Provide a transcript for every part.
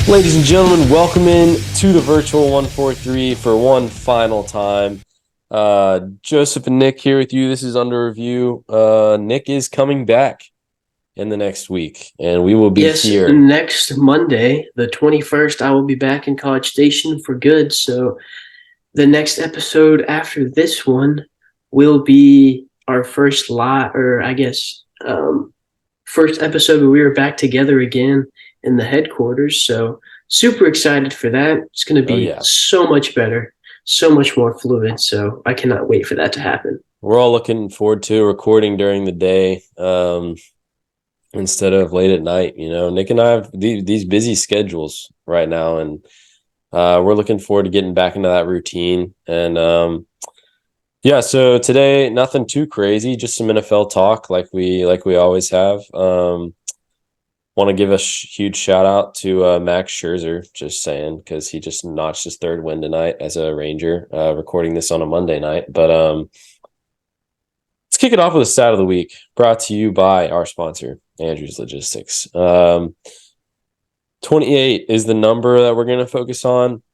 Ladies and gentlemen, welcome in to the virtual 143 for one final time. Joseph and Nick here with you. This is under review. Nick is coming back in the next week, and we will be here. Next Monday, the 21st, I will be back in College Station for good. So the next episode after this one will be our first first episode where we were back together again in the headquarters. So super excited for that. It's going to be so much better, so much more fluid. So I cannot wait for that to happen. We're all looking forward to recording during the day instead of late at night. You know, Nick and I have these busy schedules right now, and we're looking forward to getting back into that routine. And so today, nothing too crazy, just some NFL talk like we always have. Want to give a huge shout out to Max Scherzer, just saying, because he just notched his third win tonight as a Ranger, recording this on a Monday night. But let's kick it off with a stat of the week, brought to you by our sponsor, Andrews Logistics. 28 is the number that we're going to focus on.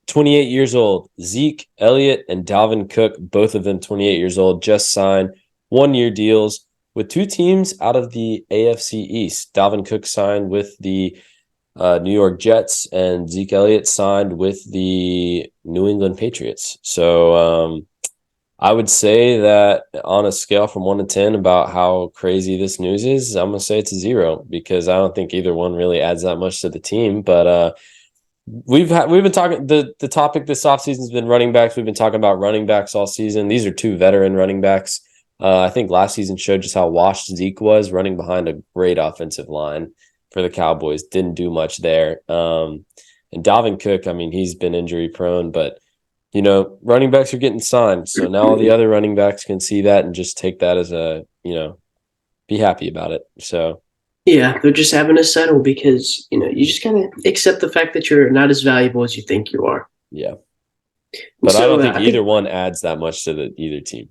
28 years old, Zeke Elliott and Dalvin Cook, both of them 28 years old, just signed one-year deals with two teams out of the AFC East. Dalvin Cook signed with the New York Jets, and Zeke Elliott signed with the New England Patriots. So I would say that on a scale from 1 to 10 about how crazy this news is, I'm going to say it's a 0, because I don't think either one really adds that much to the team. But we've been talking, the topic this offseason has been running backs. We've been talking about running backs all season. These are two veteran running backs. I think last season showed just how washed Zeke was, running behind a great offensive line for the Cowboys. Didn't do much there. And Dalvin Cook, I mean, he's been injury prone, but, you know, running backs are getting signed. So now all the other running backs can see that and just take that as be happy about it. So, yeah, they're just having to settle because, you just kind of accept the fact that you're not as valuable as you think you are. Yeah. But I don't think either one adds that much to either team.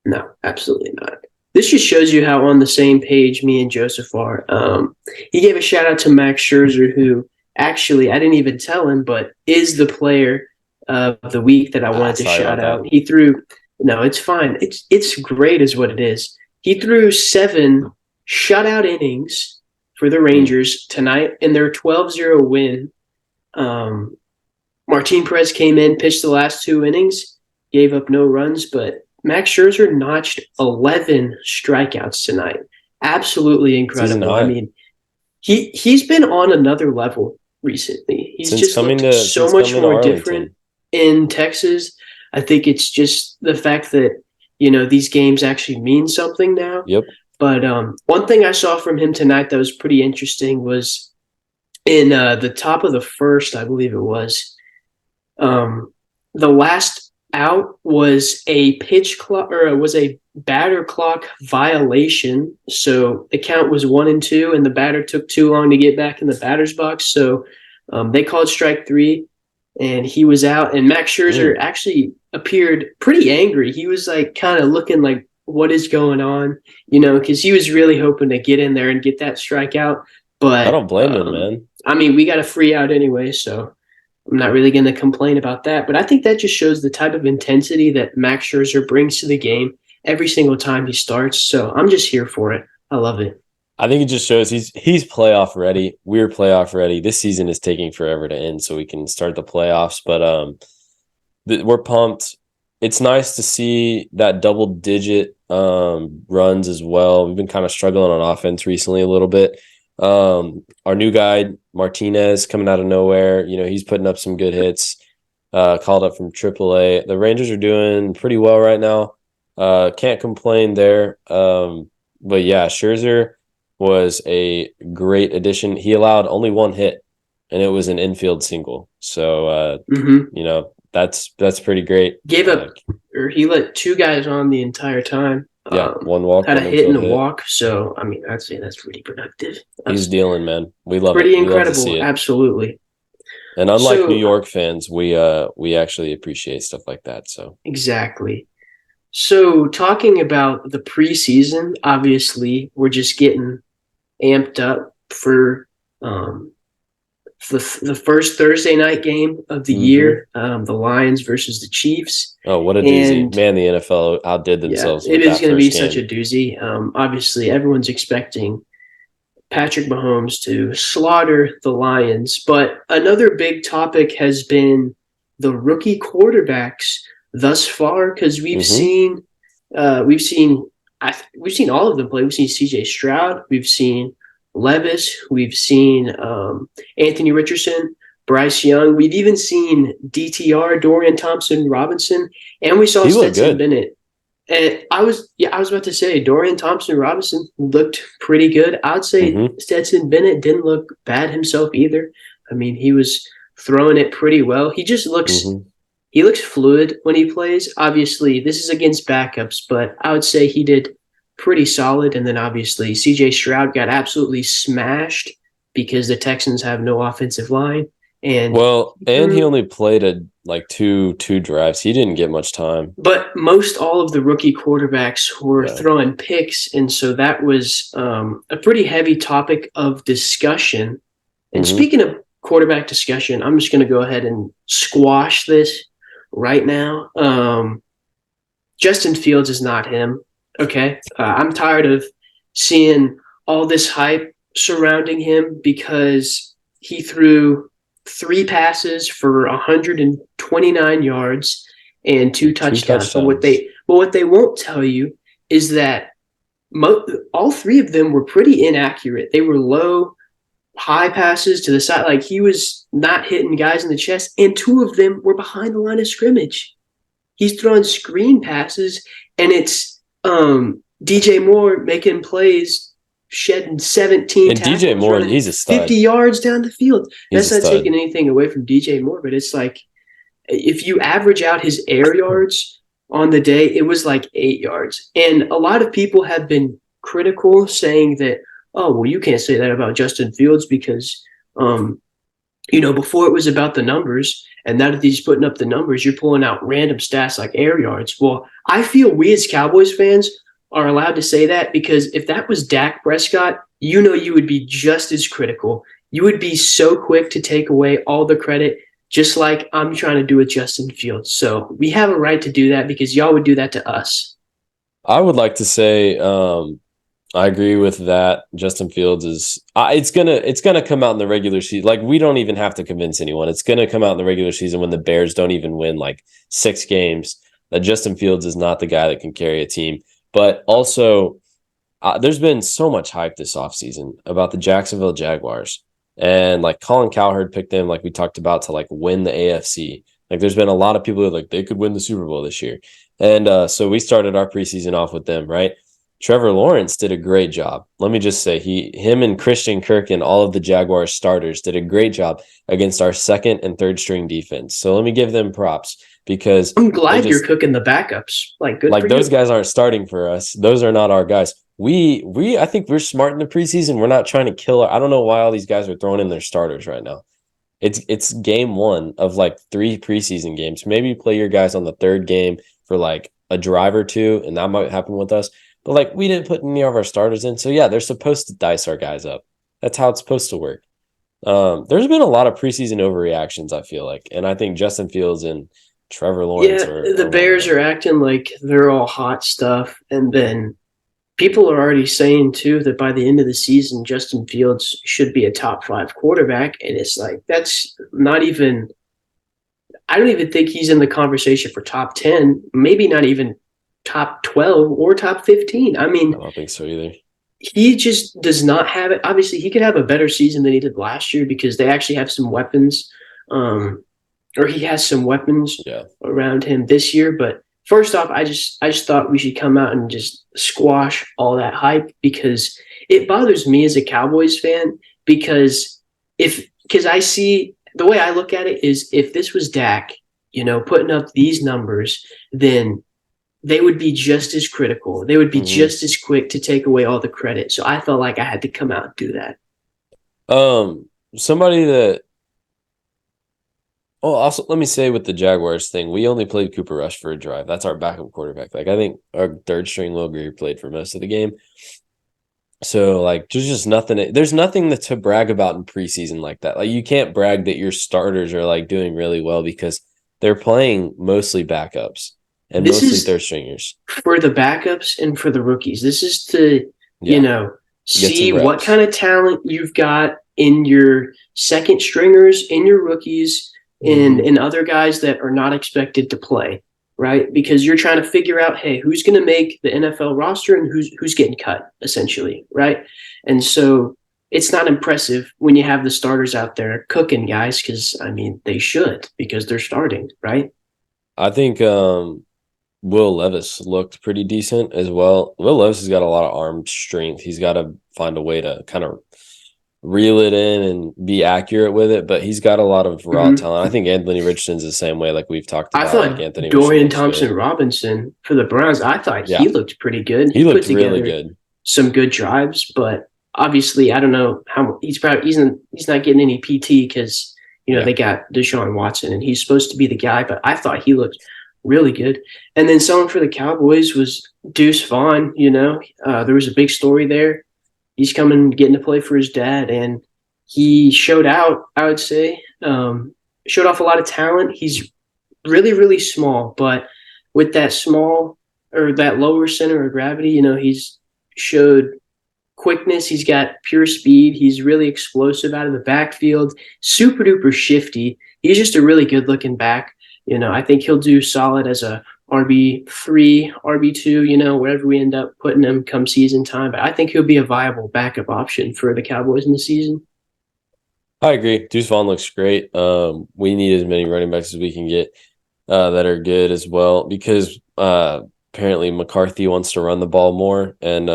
No, absolutely not. This just shows you how on the same page me and Joseph are. He gave a shout out to Max Scherzer, who actually, I didn't even tell him, but is the player of the week that I wanted to shout out. He threw, no, it's fine. It's great is what it is. He threw 7 shutout innings for the Rangers tonight in their 12-0 win. Martin Perez came in, pitched the last 2 innings, gave up no runs, but Max Scherzer notched 11 strikeouts tonight. Absolutely incredible. I mean, he's been on another level recently. He's just looked so much more different in Texas. I think it's just the fact that, these games actually mean something now. Yep. But one thing I saw from him tonight that was pretty interesting was in the top of the first, I believe it was, the last out was a pitch clock, or it was a batter clock violation. So the count was 1-2, and the batter took too long to get back in the batter's box. So they called strike 3, and he was out. And Max Scherzer actually appeared pretty angry. He was like kind of looking like, what is going on? Because he was really hoping to get in there and get that strikeout. But I don't blame him, man. I mean, we got a free out anyway, so I'm not really going to complain about that, but I think that just shows the type of intensity that Max Scherzer brings to the game every single time he starts. So I'm just here for it. I love it. I think it just shows he's playoff ready. We're playoff ready. This season is taking forever to end, so we can start the playoffs. But we're pumped. It's nice to see that double-digit runs as well. We've been kind of struggling on offense recently a little bit. Our new guy Martinez coming out of nowhere, he's putting up some good hits, called up from AAA. The Rangers are doing pretty well right now. Can't complain there. But yeah, Scherzer was a great addition. He allowed only 1 hit, and it was an infield single. So that's pretty great. He let 2 guys on the entire time. Yeah, 1 walk. Had a hit and a walk. So, I mean, I'd say that's pretty productive. He's dealing, man. We love it. Pretty incredible. Absolutely. And unlike New York fans, we actually appreciate stuff like that. So exactly. So talking about the preseason, obviously, we're just getting amped up for the first Thursday night game of the Mm-hmm. year, the Lions versus the Chiefs. Oh, what a doozy. And Man, the NFL outdid yeah, themselves it with is that going to be first such game. a doozy. Obviously, everyone's expecting Patrick Mahomes to slaughter the Lions. But another big topic has been the rookie quarterbacks thus far, because Mm-hmm. we've seen we've seen all of them play. We've seen C.J. Stroud, we've seen Levis, we've seen Anthony Richardson, Bryce Young. We've even seen DTR, Dorian Thompson Robinson, and we saw He looked Stetson good. Bennett. And I was about to say Dorian Thompson Robinson looked pretty good. I'd say Mm-hmm. Stetson Bennett didn't look bad himself either. I mean, he was throwing it pretty well. Mm-hmm. He looks fluid when he plays. Obviously, this is against backups, but I would say he did pretty solid. And then obviously CJ Stroud got absolutely smashed because the Texans have no offensive line. And Well, he and he threw only played two drives. He didn't get much time. but most all of the rookie quarterbacks were Yeah. throwing picks, and so that was a pretty heavy topic of discussion. And Mm-hmm. speaking of quarterback discussion, I'm just going to go ahead and squash this right now. Justin Fields is not him. Okay, I'm tired of seeing all this hype surrounding him because he threw three passes for 129 yards and two Two touchdowns. touchdowns. But what they won't tell you is that all three of them were pretty inaccurate. They were low, high passes to the side. Like he was not hitting guys in the chest, and two of them were behind the line of scrimmage. He's throwing screen passes, and it's DJ Moore making plays, shedding 17 And DJ tackles, Moore, running he's a 50 stud. yards down the field. He's a That's not stud. taking anything away from DJ Moore, but it's like if you average out his air yards on the day, it was like 8 yards. And a lot of people have been critical, saying that, oh, well, you can't say that about Justin Fields because um, before it was about the numbers, and now that he's putting up the numbers, you're pulling out random stats like air yards. Well, I feel we as Cowboys fans are allowed to say that because if that was Dak Prescott, you would be just as critical. You would be so quick to take away all the credit, just like I'm trying to do with Justin Fields. So we have a right to do that because y'all would do that to us. I would like to say I agree with that. Justin Fields is it's gonna come out in the regular season. Like we don't even have to convince anyone. It's gonna come out in the regular season when the Bears don't even win like 6 games. That Justin Fields is not the guy that can carry a team. But also, there's been so much hype this offseason about the Jacksonville Jaguars. And like Colin Cowherd picked them, like we talked about, to like win the AFC. Like there's been a lot of people who are like they could win the Super Bowl this year. And so we started our preseason off with them, right? Trevor Lawrence did a great job. Let me just say, him and Christian Kirk and all of the Jaguars starters did a great job against our second and third string defense. So let me give them props because I'm they glad you're just cooking the backups. Like, good for like those you. guys aren't starting for us. Those are not our guys. We I think we're smart in the preseason. We're not trying to kill I don't know why all these guys are throwing in their starters right now. It's game one of like 3 preseason games. Maybe play your guys on the third game for like a drive or two, and that might happen with us. But like we didn't put any of our starters in. So yeah, they're supposed to dice our guys up. That's how it's supposed to work. There's been a lot of preseason overreactions, I feel like. And I think Justin Fields and Trevor Lawrence Yeah, the are one of Bears are them. acting like they're all hot stuff, and then people are already saying too that by the end of the season, Justin Fields should be a top 5 quarterback, and it's like that's not even. I don't even think he's in the conversation for top 10, maybe not even top 12 or top 15. I I mean, don't think so either. he just does not have it. Obviously, he could have a better season than he did last year because they actually have some weapons. Or he has some weapons Yeah. around him this year. But first off, I just thought we should come out and just squash all that hype because it bothers me as a Cowboys fan because I see the way I look at it is if this was Dak, putting up these numbers, then they would be just as critical. They would be Mm-hmm. just as quick to take away all the credit. So I felt like I had to come out and do that. Somebody that also let me say with the Jaguars thing, we only played Cooper Rush for a drive. That's our backup quarterback. Like I think our third string Will Greer played for most of the game. So like there's just nothing there's nothing to brag about in preseason like that. Like you can't brag that your starters are like doing really well because they're playing mostly backups and This mostly is third stringers. for the backups and for the rookies. This is to, you Yeah. know, Get some see what reps. kind of talent you've got in your second stringers, in your rookies, and Mm-hmm. in other guys that are not expected to play, right? Because you're trying to figure out, hey, who's going to make the NFL roster and who's getting cut, essentially, right? And so it's not impressive when you have the starters out there cooking guys, because I mean they should because they're starting, right? I think Will Levis looked pretty decent as well. Will Levis has got a lot of arm strength. He's got to find a way to kind of reel it in and be accurate with it, but he's got a lot of raw Mm-hmm. talent. I think Anthony Richardson's the same way, like we've talked I about. Like thought Anthony Richardson Dorian looks good. Thompson Robinson for the Browns, I thought Yeah, he looked pretty good. he He put looked really together good. some good drives, but obviously I don't know how he's not getting any PT because Yeah, they got Deshaun Watson and he's supposed to be the guy, but I thought he looked really good. And then someone for the Cowboys was Deuce Vaughn. There was a big story there. He's coming getting to play for his dad, and he showed out. I would say showed off a lot of talent. He's really, really small, but with that small or that lower center of gravity, he's showed quickness. He's got pure speed. He's really explosive out of the backfield, super duper shifty. He's just a really good looking back. I think he'll do solid as a RB3, RB2, wherever we end up putting him come season time. But I think he'll be a viable backup option for the Cowboys in the season. I agree. Deuce Vaughn looks great. We need as many running backs as we can get that are good as well because apparently McCarthy wants to run the ball more, and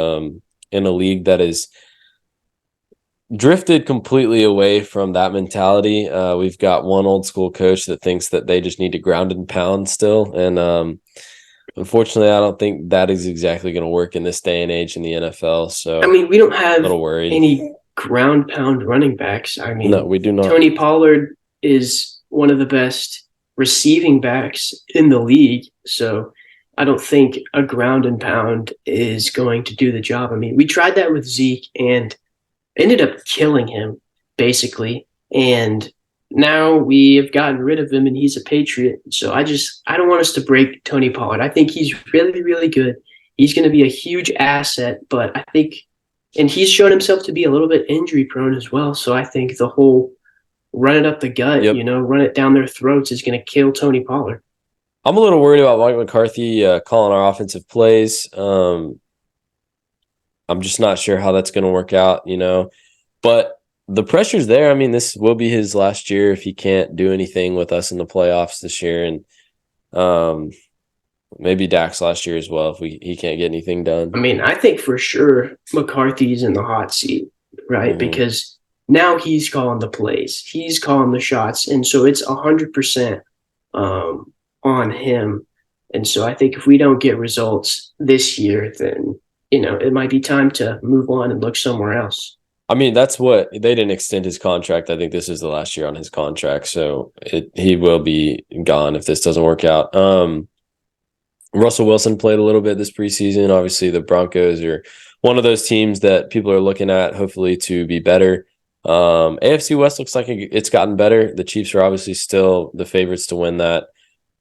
in a league that is drifted completely away from that mentality. We've got one old school coach that thinks that they just need to ground and pound still. And unfortunately, I don't think that is exactly going to work in this day and age in the NFL. I So mean, we don't a have little worried. any ground pound running backs. I No, mean, we do not. Tony Pollard is one of the best receiving backs in the league. So I don't think a ground and pound is going to do the job. I mean, we tried that with Zeke and ended up killing him, basically. And now we have gotten rid of him and he's a Patriot. So I don't want us to break Tony Pollard. I think he's really, really good. He's going to be a huge asset, but I think, and he's shown himself to be a little bit injury prone as well. So I think the whole run it up the gut, Yep. run it down their throats is going to kill Tony Pollard. I'm a little worried about Mike McCarthy calling our offensive plays. I'm just not sure how that's going to work out, but the pressure's there. I mean, this will be his last year if he can't do anything with us in the playoffs this year. And maybe Dak's last year as well if he can't get anything done. I mean, I think for sure McCarthy's in the hot seat, right? Mm-hmm. Because now he's calling the plays, he's calling the shots, and so it's 100% on him. And so I think if we don't get results this year, then it might be time to move on and look somewhere else. I mean, that's what they didn't extend his contract. I think this is the last year on his contract, so he will be gone if this doesn't work out. Russell Wilson played a little bit this preseason. Obviously, the Broncos are one of those teams that people are looking at, hopefully, to be better. AFC West looks like it's gotten better. The Chiefs are obviously still the favorites to win that.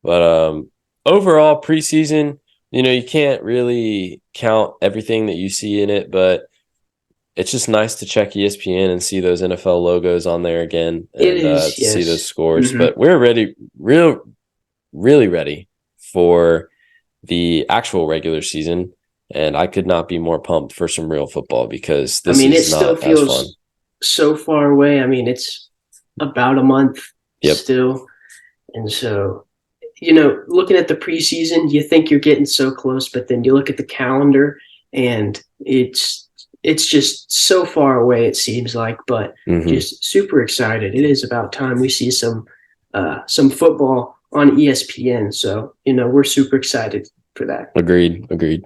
But overall, preseason, you can't really count everything that you see in it, but it's just nice to check ESPN and see those NFL logos on there again It and is, see those yes. scores. Mm-hmm. But we're ready, really ready for the actual regular season, and I could not be more pumped for some real football because this it is still not as fun. feels so far away. I mean, it's about a month still. And so, looking at the preseason, you think you're getting so close, but then you look at the calendar and it's just so far away, it seems like, but just super excited. It is about time we see some football on ESPN. So, we're super excited for that. Agreed.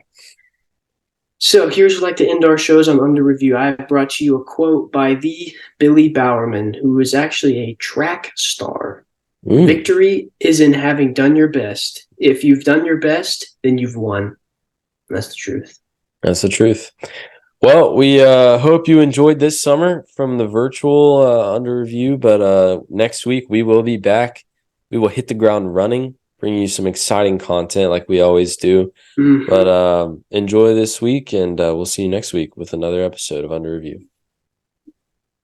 So here's like to end our shows on Under Review. I brought you a quote by the Billy Bowerman, who is actually a track star. Victory is in having done your best. If you've done your best, then you've won. That's the truth. That's the truth. Well, we hope you enjoyed this summer from the virtual under review, but next week we will be back. We will hit the ground running, bringing you some exciting content like we always do. Mhm. But enjoy this week, and we'll see you next week with another episode of Under Review.